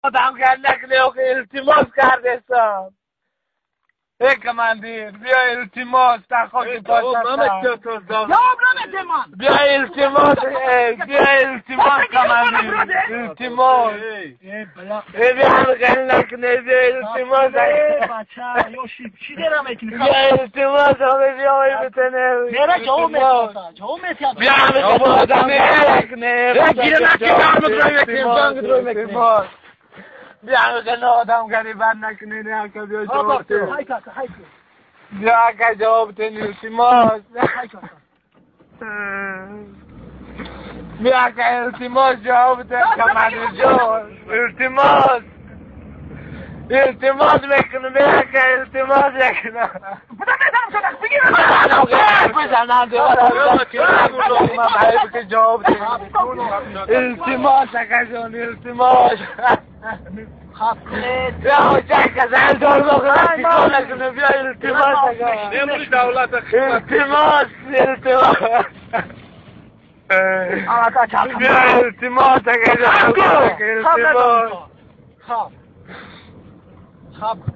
آدم نکنه و التماس کردستم ای کماندیر بیا التماس در خاک پاس بیا التماس کماندیر التماس بیا نکنه بیا التماس بیا التماس بیا بتنه بیا آدم نکنه بیا که آدم گریبان نکنه نه که بیا جواب بیا که جواب التماس بیا که التماس جواب کماندیر جان التماس میکنه بیا که التماس میکنه بزنم که جواب التماس کجان التماس بیا چک زن دار بکنه بیا التماس نمیشه دولت التماس بیا التماس کجان التماس